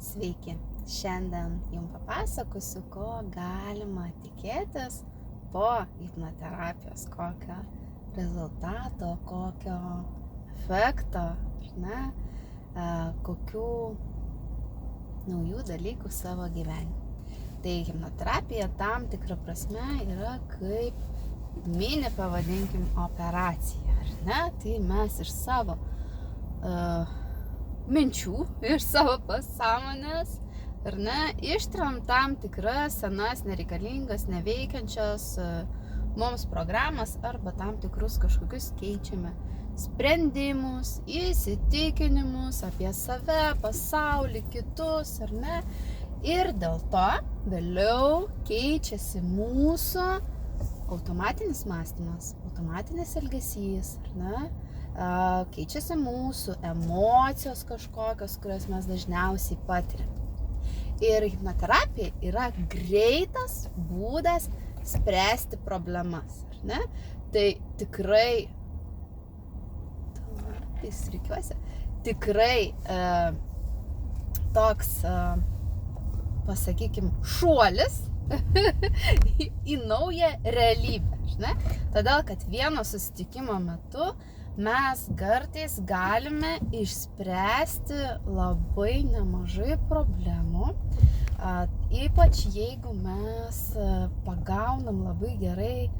Sveiki! Šiandien jums papasakosiu, ko galima tikėtis po hipnoterapijos, kokio rezultato, kokio efekto, kokių naujų dalykų savo gyvenime. Tai hipnoterapija tam tikrą prasme yra kaip mini, pavadinkim, operacija, ar ne? Tai mes iš savo minčių, iš savo pasąmonės, ar ne, ištram tam tikras senas, nereikalingas, neveikiančias mums programas arba tam tikrus kažkokius keičiame sprendimus, įsitikinimus apie save, pasaulį, kitus, ar ne. Ir dėl to vėliau keičiasi mūsų automatinis mąstymas, automatinis elgesys, ar ne. Keičiasi mūsų emocijos kažkokios, kurias mes dažniausiai patiriam. Ir hipnoterapija yra greitas būdas spręsti problemas, ar ne? Tai tikrai toks, pasakykim, šuolis į naują realybę, ne? Todėl, kad vieno susitikimo metu mes kartais galime išspręsti labai nemažai problemų, ypač jeigu mes pagaunam labai gerai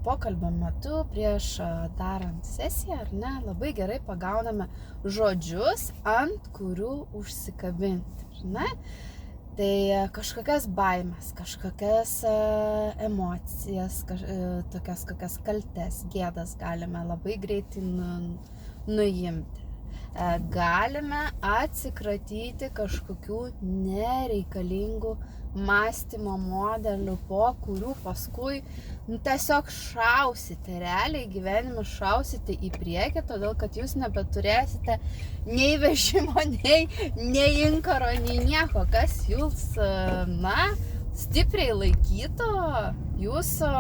pokalbio metu prieš darant sesiją, ar ne, labai gerai pagauname žodžius, ant kurių užsikabinti, ar ne? Tai kažkokias baimės, kažkokias emocijas, tokias kokias kaltes, gėdas galime labai greitai nuimti. Galime atsikratyti kažkokių nereikalingų mąstymo modelių, po kurių paskui tiesiog šausite, realiai gyvenime šausite į priekį, todėl kad jūs nebeturėsite nei vežimo, nei inkaro, nei nieko, kas jūs, stipriai laikytų jūsų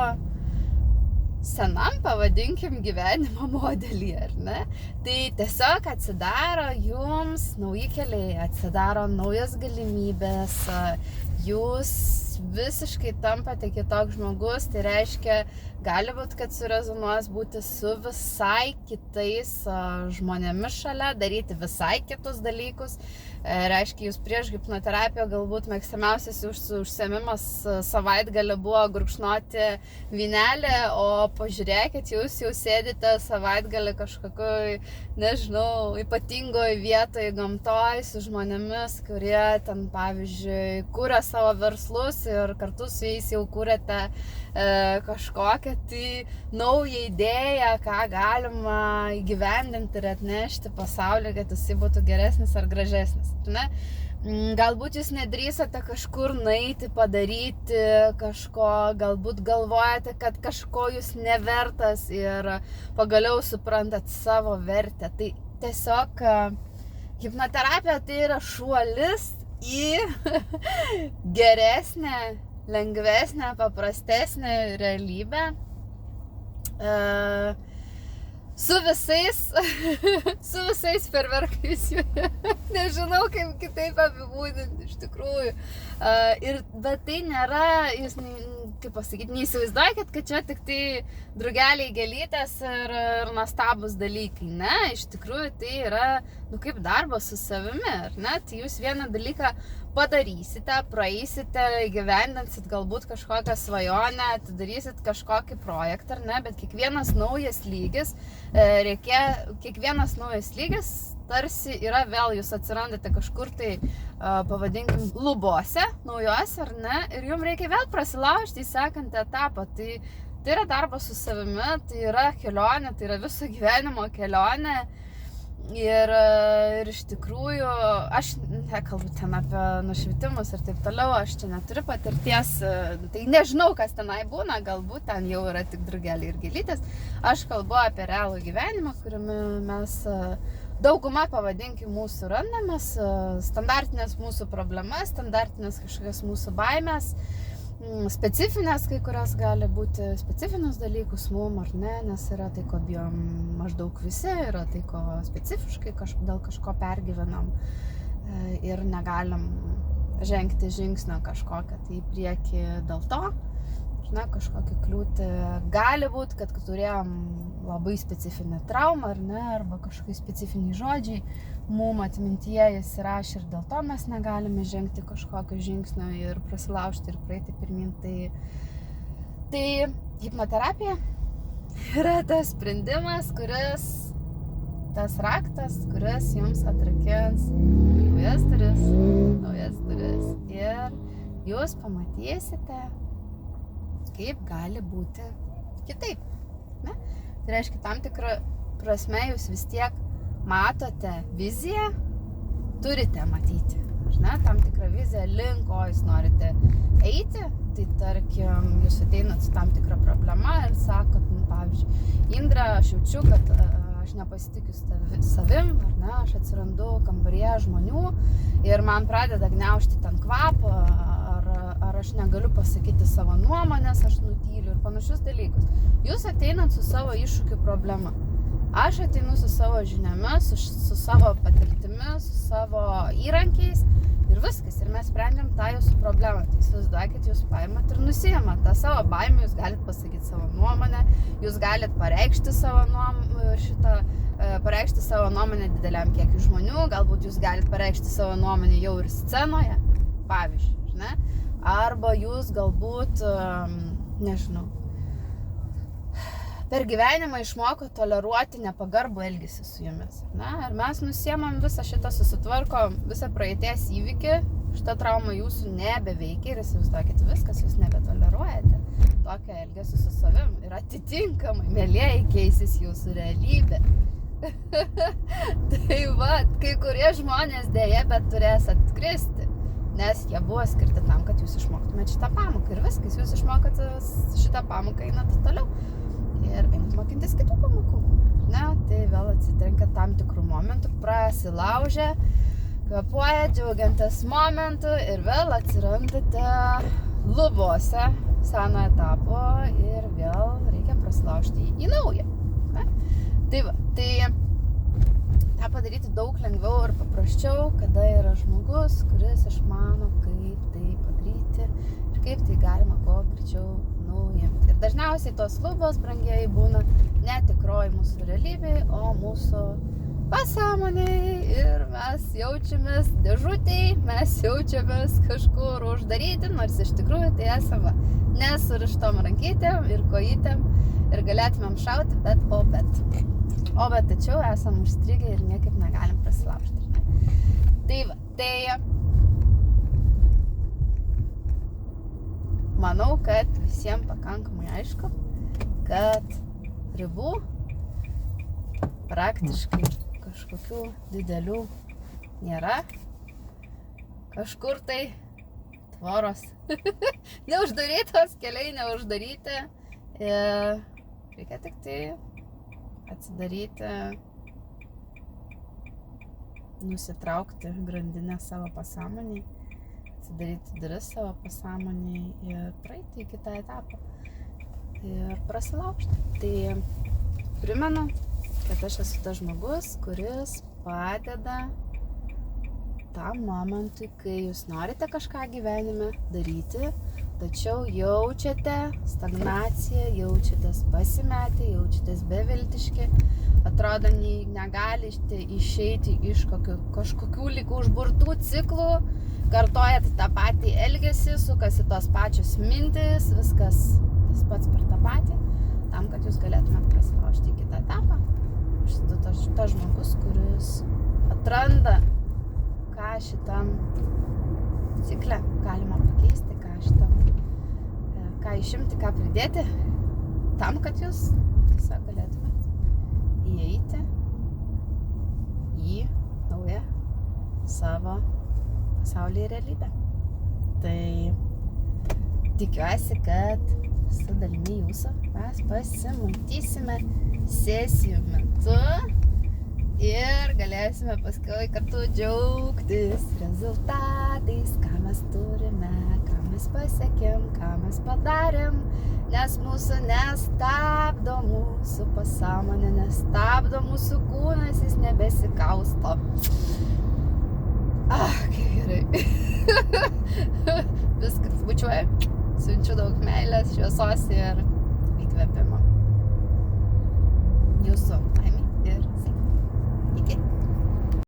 senam, pavadinkim, gyvenimo modelį, ar ne? Tai tiesiog atsidaro jums nauji keliai, atsidaro naujos galimybės, jūs visiškai tampate kitoks žmogus, tai reiškia, gali būt, kad surezonuos būti su visai kitais žmonėmis šalia, daryti visai kitus dalykus. Reiškia, jūs prieš hipnoterapiją galbūt mėgstamiausias užsiėmimas savaitgalį buvo gurkšnoti vynelį, o pažiūrėkit, jūs jau sėdite savaitgalį kažkokioj, nežinau, ypatingoj vietoj gamtoj su žmonėmis, kurie ten, pavyzdžiui, kuria savo verslus ir kartu su jais jau kuriate kažkokią tai naują idėją, ką galima įgyvendinti ir atnešti pasaulį, kad jisai būtų geresnis ar gražesnis. Ne? Galbūt jūs nedrįsate kažkur nueiti, padaryti kažko, galbūt galvojate, kad kažko jūs nevertas ir pagaliau suprantat savo vertę. Tai tiesiog hipnoterapija tai yra šuolis į geresnę, lengvesnę, paprastesnę realybę. Su visais ferverkais, nežinau, kaip kitaip apibūdinti iš tikrųjų. Bet tai nėra, jūs, kaip pasakyti, neįsivaizduokit, kad čia tik tai drugeliai, gėlytės ir nuostabūs dalykai. Ne, iš tikrųjų tai yra, kaip darbas su savimi, ar ne? Tai jūs vieną dalyką padarysite, praeisite, įgyvendinsit galbūt kažkokią svajonę, atidarysit kažkokį projektą, ar ne? Bet kiekvienas naujas lygis, tarsi yra vėl, jūs atsirandate kažkur tai, pavadinkim, lubose, naujose, ar ne? Ir jums reikia vėl prasilaužti į sekantį etapą. Tai yra darbas su savimi, tai yra kelionė, tai yra viso gyvenimo kelionė. Ir iš tikrųjų, aš nekalbu ten apie nušvitimus ir taip toliau, aš čia neturiu patirties, tai nežinau, kas tenai būna, galbūt ten jau yra tik drugeliai ir gėlytės. Aš kalbu apie realų gyvenimą, kuriame mes dauguma, pavadinkim, mūsų randamės, standartinės mūsų problemas, standartinės kažkokias mūsų baimės, specifinės, kai kurios gali būti specifinius dalykus mum, ar ne, nes yra tai, ko bijom maždaug visi, yra tai, ko specifiškai dėl kažko pergyvenam. ir negalim žengti žingsnio kažkokią tai į priekį dėl to, kažkokią kliūtį. Gali būti, kad turėjom labai specifinę traumą, ar ne, arba kažkokie specifiniai žodžiai mum atmintyje įsirašė ir dėl to mes negalime žengti kažkokio žingsnio ir prasilaužti ir praeiti pirmin. Tai hipnoterapija yra tas sprendimas, tas raktas, kuris jums atrakins naujas duris. Ir jūs pamatysite, kaip gali būti kitaip. Ne? Tai reiškia, tam tikrą prasme jūs vis tiek matote viziją, turite matyti. Ar ne? Tam tikrą viziją, link ko jūs norite eiti. Tai tarkim, jūs ateinat su tam tikra problema ir sakot, pavyzdžiui, Indra, aš jaučiu, kad aš nepasitikiu savim, ar ne, aš atsirandu kambaryje žmonių ir man pradeda gniaužti ten kvapą, ar aš negaliu pasakyti savo nuomonės, aš nutyliu ir panašius dalykus. Jūs ateinat su savo iššūkių problema. Aš ateinu su savo žiniomis, su savo patirtimi, su savo įrankiais ir viskas. Ir mes sprendžiam tą jūsų problemą. Tai įsivaizduokit, jūs paimat ir nusiimat tą savo baimę, jūs galit pasakyti savo nuomonę, jūs galit pareikšti savo nuomonę dideliam kiekiu žmonių, galbūt jūs galit pareikšti savo nuomonę jau ir scenoje, pavyzdžiui, ne? Arba jūs galbūt, nežinau, per gyvenimą išmoko toleruoti nepagarbų elgesį su jumis. Ir mes nusiemam visą šitą, susitvarkom visą praeities įvykį, šitą traumą jūsų nebeveikia ir įsivaizduokit viskas, jūs nebetoleruojate tokio elgesio su savim ir atitinkamai, mielieji, keisis jūsų realybė. Tai va, kai kurie žmonės dėja, bet turės atkristi, nes jie buvo skirti tam, kad jūs išmoktumėte šitą pamoką ir viskas, jūs išmokote šitą pamoką, einate toliau. Ir einat mokintis kitų pamokų. Ne, tai vėl atsitrenka tam tikrų momentų, prasilaužia, kvapuoja, džiaugiantis momentų ir vėl atsirandate lubose seno etapo ir vėl reikia prasilaužti į naują. Ne? Tai va, tai tą padaryti daug lengviau ir paprasčiau, kada yra žmogus, kuris išmano, kaip tai padaryti ir kaip tai galima kuo greičiau nuimti. Ir dažniausiai tos lubos, brangieji, būna ne tikroji mūsų realybė, o mūsų pasąmonėj ir mes jaučiamės dėžutėj, mes jaučiamės kažkur uždaryti, nors iš tikrųjų tai esame nesurištom rankytėm ir kojytėm ir galėtumėm šauti, bet tačiau esam užstrigę ir niekaip negalim prasilaužti. Tai va, tai manau, kad visiems pakankamai aišku, kad ribų praktiškai kažkokių didelių nėra. Kažkur tai tvoros neuždarytos, keliai neuždaryti. Reikia tik tai atsidaryti, nusitraukti grandinę savo pasąmonėj, atsidaryti duris savo pasąmonėj ir praeiti į kitą etapą ir prasilaužti. Tai primenu, kad aš esu tas žmogus, kuris padeda tam momentui, kai jūs norite kažką gyvenime daryti, tačiau jaučiate stagnaciją, jaučiatės pasimetę, jaučiatės beviltiški, atrodo, negalite išeiti iš kažkokių lyg užburtų ciklų, kartojat tą patį elgesį, sukasi tos pačios mintys, viskas tas pats per tą patį, tam, kad jūs galėtumėt prasilaužti į kitą etapą. Aš esu tas žmogus, kuris atranda, ką šitam cikle galima pakeisti, ką išimti, ką pridėti, tam, kad jūs tiesiog galėtumėt įeiti į naują savo pasaulį ir realybę. Tai tikiuosi, kad su dalimi jūsų mes pasimatysime sesijų metu ir galėsime paskui kartu džiaugtis rezultatais, ką mes turime, ką mes pasiekėm, ką mes padarėm, nes mūsų nestabdo mūsų pasąmonė, nestabdo mūsų kūnas, jis nebesikausto. Kaip gerai. Viskas, bučiuoju, siunčiu daug meilės, šviesos ir